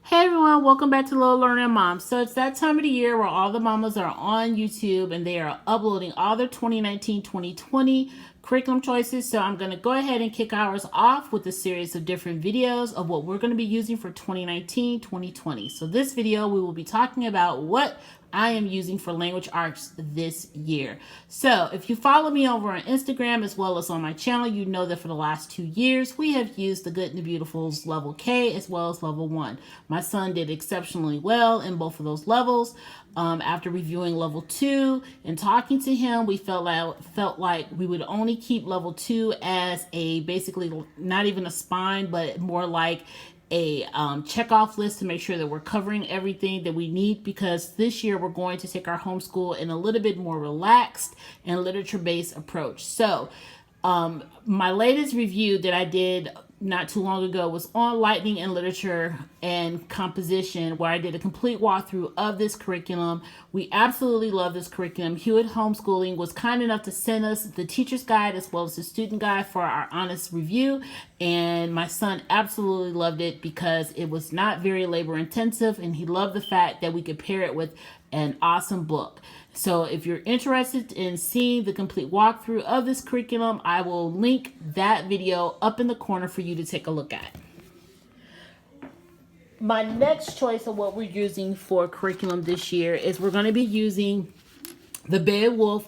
Hey everyone, welcome back to Little Learning Moms. So it's that time of the year where all the mamas are on YouTube and they are uploading all their 2019-2020 curriculum choices. So I'm going to go ahead and kick ours off with a series of different videos of what we're going to be using for 2019-2020. So this video, we will be talking about what I am using for language arts this year. So if you follow me over on Instagram as well as on my channel, you know that for the last 2 years, we have used the Good and the Beautiful's level K as well as level 1. My son did exceptionally well in both of those levels. After reviewing level 2 and talking to him, we felt like we would only keep level 2 as a basically not even a spine, but more like a check-off list to make sure that we're covering everything that we need, because this year we're going to take our homeschool in a little bit more relaxed and literature-based approach. So my latest review that I did not too long ago was on lightning and literature and composition, where I did a complete walkthrough of this curriculum. We absolutely love this curriculum. Hewitt Homeschooling was kind enough to send us the teacher's guide as well as the student guide for our honest review, and my son absolutely loved it because it was not very labor intensive, and he loved the fact that we could pair it with an awesome book. So if you're interested in seeing the complete walkthrough of this curriculum, I will link that video up in the corner for you to take a look at. My next choice of what we're using for curriculum this year is we're going to be using the Beowulf's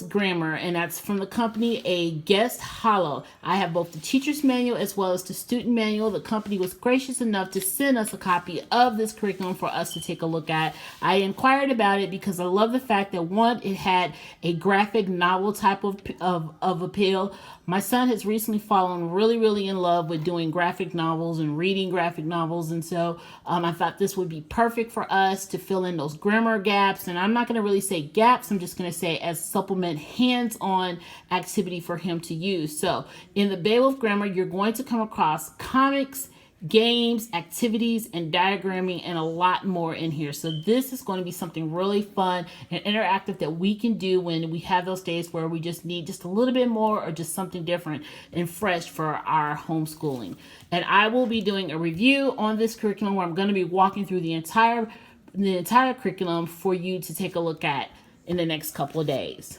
Grammar, and that's from the company A Guest Hollow. I have both the teacher's manual as well as the student manual. The company was gracious enough to send us a copy of this curriculum for us to take a look at. I inquired about it because I love the fact that, one, it had a graphic novel type of appeal. My son has recently fallen really in love with doing graphic novels and reading graphic novels, and so I thought this would be perfect for us to fill in those grammar gaps. And I'm not going to really say gaps, I'm just going to say as supplement hands-on activity for him to use. So in the Beowulf Grammar, you're going to come across comics, games, activities, and diagramming, and a lot more in here. So this is going to be something really fun and interactive that we can do when we have those days where we just need just a little bit more or just something different and fresh for our homeschooling. And I will be doing a review on this curriculum where I'm going to be walking through the entire curriculum for you to take a look at in the next couple of days.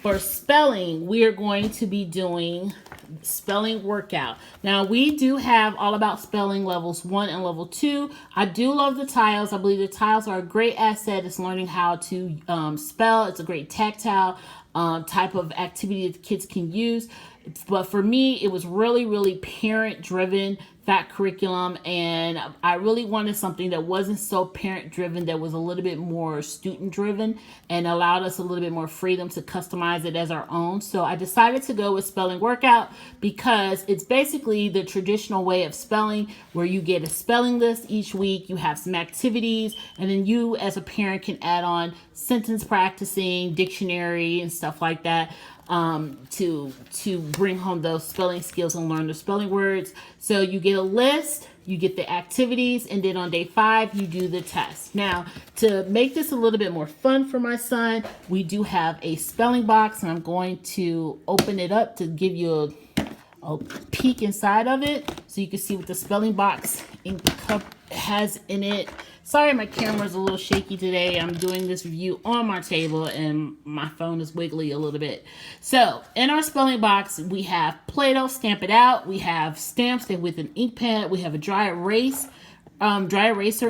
For spelling, we are going to be doing spelling workout. Now, we do have all about spelling levels 1 and level 2. I do love the tiles. I believe the tiles are a great asset. It's learning how to spell. It's a great tactile type of activity that the kids can use. But for me, it was really parent-driven, that curriculum, and I really wanted something that wasn't so parent-driven, that was a little bit more student-driven and allowed us a little bit more freedom to customize it as our own. So I decided to go with spelling workout because it's basically the traditional way of spelling, where you get a spelling list each week, you have some activities, and then you as a parent can add on sentence practicing, dictionary, and stuff like that. To bring home those spelling skills and learn the spelling words. So you get a list, you get the activities, and then on day 5, you do the test. Now, to make this a little bit more fun for my son, we do have a spelling box, and I'm going to open it up to give you a peek inside of it so you can see what the spelling box ink cup has in it. Sorry, my camera's a little shaky today. I'm doing this review on my table and my phone is wiggly a little bit. So in our spelling box, we have Play-Doh, Stamp It Out. We have stamps that with an ink pad. We have a dry eraser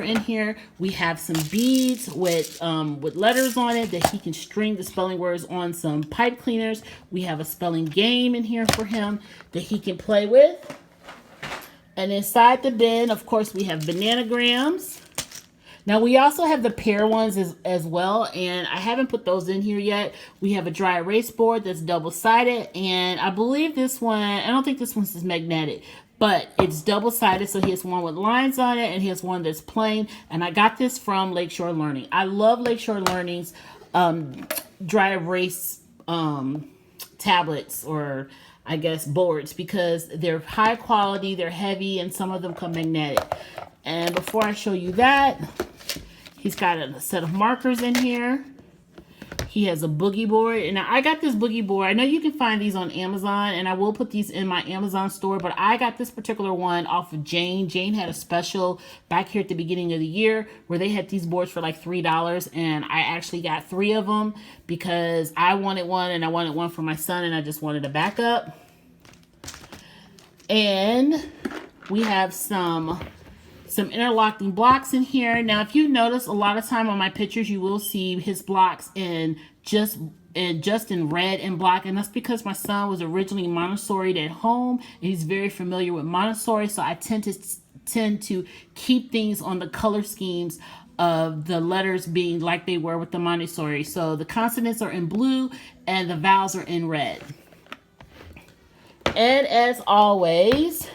in here. We have some beads with letters on it that he can string the spelling words on some pipe cleaners. We have a spelling game in here for him that he can play with. And inside the bin, of course, we have bananagrams. Now, we also have the pear ones as well, and I haven't put those in here yet. We have a dry erase board that's double-sided, and I believe this one, I don't think this one's magnetic, but it's double-sided, so he has one with lines on it, and he has one that's plain, and I got this from Lakeshore Learning. I love Lakeshore Learning's dry erase tablets, or I guess boards, because they're high quality, they're heavy, and some of them come magnetic. And before I show you that, he's got a set of markers in here. He has a boogie board, and I got this boogie board. I know you can find these on Amazon, and I will put these in my Amazon store, but I got this particular one off of Jane. Jane had a special back here at the beginning of the year where they had these boards for like $3, and I actually got 3 of them because I wanted one, and I wanted one for my son, and I just wanted a backup. And we have some interlocking blocks in here. Now, if you notice, a lot of time on my pictures, you will see his blocks in just in red and black, and that's because my son was originally Montessori'd at home, and he's very familiar with Montessori, so I tend to keep things on the color schemes of the letters being like they were with the Montessori. So the consonants are in blue and the vowels are in red. And as always,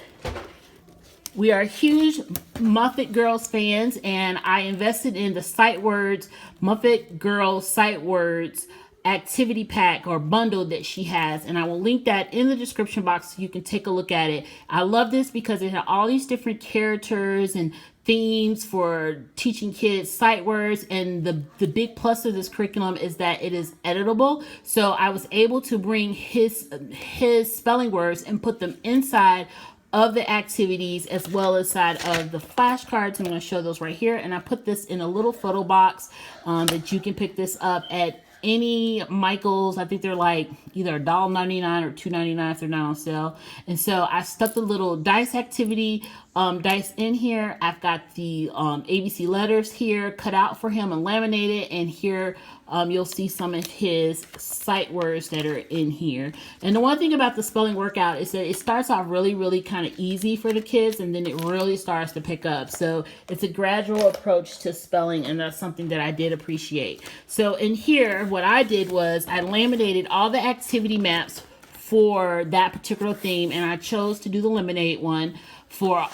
we are huge Moffat Girls fans, and I invested in the Sight Words, Moffat Girls Sight Words activity pack or bundle that she has, and I will link that in the description box so you can take a look at it. I love this because it had all these different characters and themes for teaching kids sight words, and the big plus of this curriculum is that it is editable. So I was able to bring his spelling words and put them inside of the activities as well as side of the flashcards. I'm going to show those right here, and I put this in a little photo box that you can pick this up at any Michael's. I think they're like either $1.99 or $2.99 if they're not on sale. And so I stuck the little dice activity dice in here. I've got the ABC letters here cut out for him and laminated, and here you'll see some of his sight words that are in here. And the one thing about the spelling workout is that it starts off really kind of easy for the kids, and then it really starts to pick up. So it's a gradual approach to spelling, and that's something that I did appreciate. So in here, what I did was I laminated all the activity maps for that particular theme, and I chose to do the lemonade one for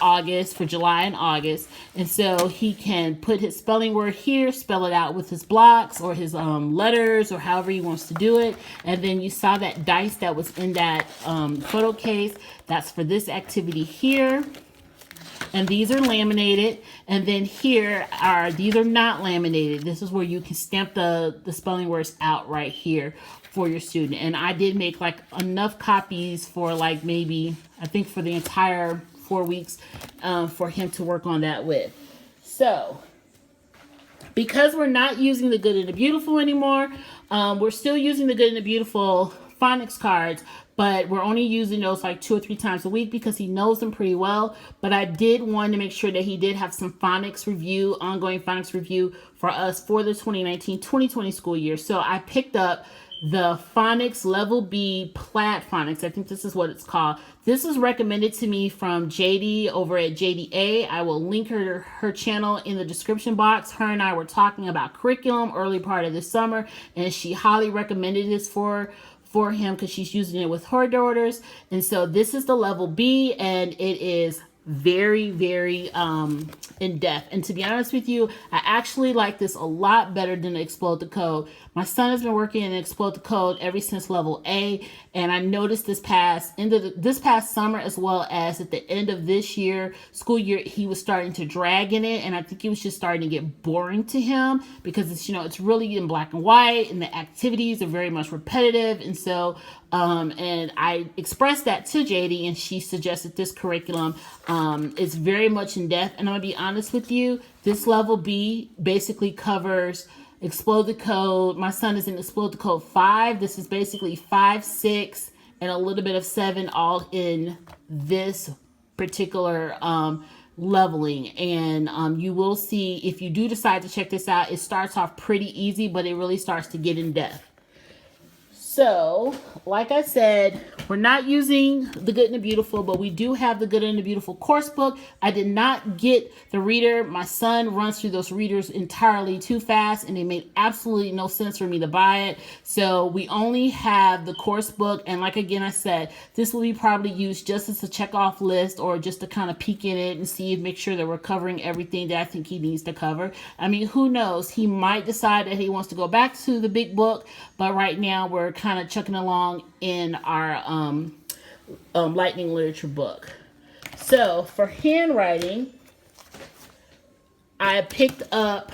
July and August. And so he can put his spelling word here, spell it out with his blocks or his letters or however he wants to do it. And then you saw that dice that was in that photo case. That's for this activity here. And these are laminated. And then these are not laminated. This is where you can stamp the spelling words out right here for your student. And I did make like enough copies for like maybe, I think for the entire 4 weeks for him to work on that with. So because we're not using the Good and the Beautiful anymore, we're still using the Good and the Beautiful phonics cards, but we're only using those like 2 or 3 times a week because he knows them pretty well. But I did want to make sure that he did have some ongoing phonics review for us for the 2019-2020 school year. So I picked up the Phonics Level B Plaid Phonics. I think this is what it's called. This was recommended to me from Jady over at Jady A. I will link her channel in the description box. Her and I were talking about curriculum early part of this summer, and she highly recommended this for him because she's using it with her daughters. And so this is the Level B, and it is very in depth. And to be honest with you, I actually like this a lot better than Explode the Code. My son has been working in Explode the Code ever since Level A, and I noticed this past summer as well as at the end of this school year, he was starting to drag in it, and I think it was just starting to get boring to him because it's really in black and white, and the activities are very much repetitive. And so and I expressed that to Jady, and she suggested this curriculum. It's very much in depth, and I'm gonna be honest with you, this Level B basically covers Explode the Code. My son is in Explode the Code 5. This is basically 5, 6, and a little bit of 7 all in this particular leveling. And you will see, if you do decide to check this out, it starts off pretty easy, but it really starts to get in depth. So, like I said, we're not using the Good and the Beautiful, but we do have the Good and the Beautiful course book. I did not get the reader. My son runs through those readers entirely too fast, and it made absolutely no sense for me to buy it. So we only have the course book, and like again I said, this will be probably used just as a check-off list or just to kind of peek in it and see, make sure that we're covering everything that I think he needs to cover. I mean, who knows? He might decide that he wants to go back to the big book, but right now we're kind of chucking along in our lightning literature book. So for handwriting, I picked up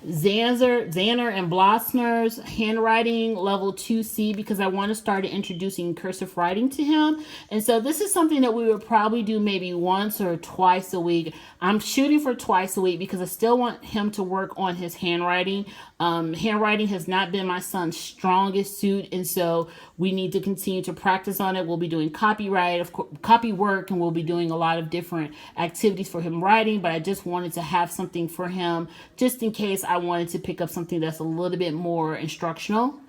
Zaner and Blosner's handwriting level 2C, because I want to start introducing cursive writing to him. And so this is something that we would probably do maybe once or twice a week. I'm shooting for twice a week because I still want him to work on his handwriting. Handwriting has not been my son's strongest suit, and so we need to continue to practice on it. We'll be doing copyright, of course, copy work, and we'll be doing a lot of different activities for him writing, but I just wanted to have something for him just in case I wanted to pick up something that's a little bit more instructional.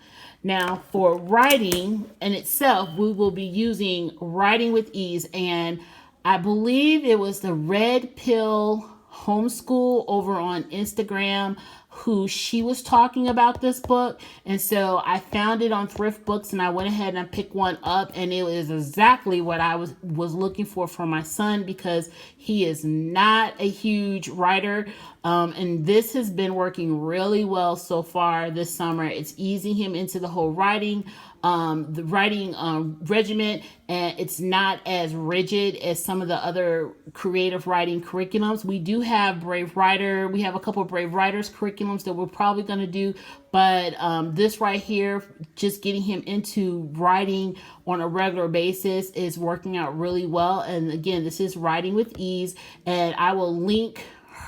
Now, for writing in itself, we will be using Writing with Ease, and I believe it was the Red Pill Homeschool over on Instagram who she was talking about this book. And so I found it on Thrift Books, and I went ahead and I picked one up, and it was exactly what I was looking for my son, because he is not a huge writer. And this has been working really well so far this summer. It's easing him into the whole writing regiment, and it's not as rigid as some of the other creative writing curriculums. We do have Brave Writer. We have a couple of Brave Writers curriculums that we're probably going to do, but this right here, just getting him into writing on a regular basis, is working out really well. And again, this is Writing with Ease, and I will link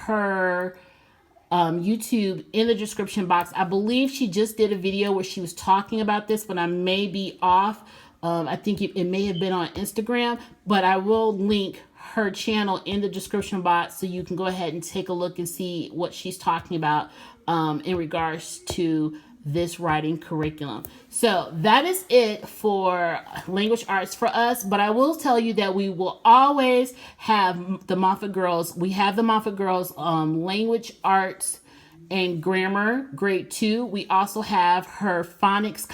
her YouTube in the description box. I believe she just did a video where she was talking about this, but I may be off. I think it may have been on Instagram, but I will link her channel in the description box so you can go ahead and take a look and see what she's talking about in regards to this writing curriculum. So that is it for language arts for us, but I will tell you that we will always have the Moffat Girls. We have the Moffat Girls language arts and grammar grade 2. We also have her phonics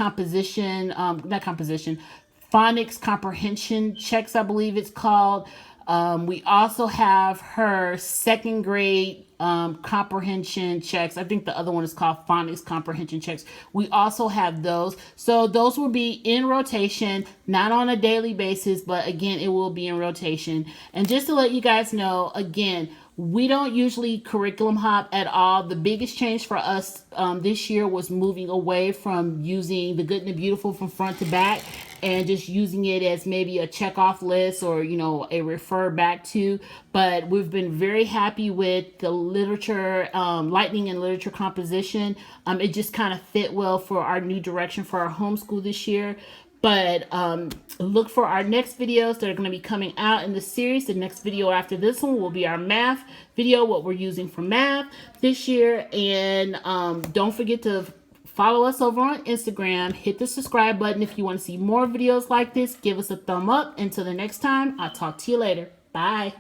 phonics comprehension checks, I believe it's called. We also have her second grade comprehension checks. I think the other one is called phonics comprehension checks. We also have those. So those will be in rotation, not on a daily basis, but again, it will be in rotation. And just to let you guys know, again, we don't usually curriculum hop at all. The biggest change for us this year was moving away from using the Good and the Beautiful from front to back and just using it as maybe a check off list or, you know, a refer back to. But we've been very happy with the literature, lightning and literature composition. It just kind of fit well for our new direction for our homeschool this year. But look for our next videos that are going to be coming out in the series. The next video after this one will be our math video, what we're using for math this year. And don't forget to follow us over on Instagram. Hit the subscribe button if you want to see more videos like this. Give us a thumb up. Until the next time, I'll talk to you later. Bye.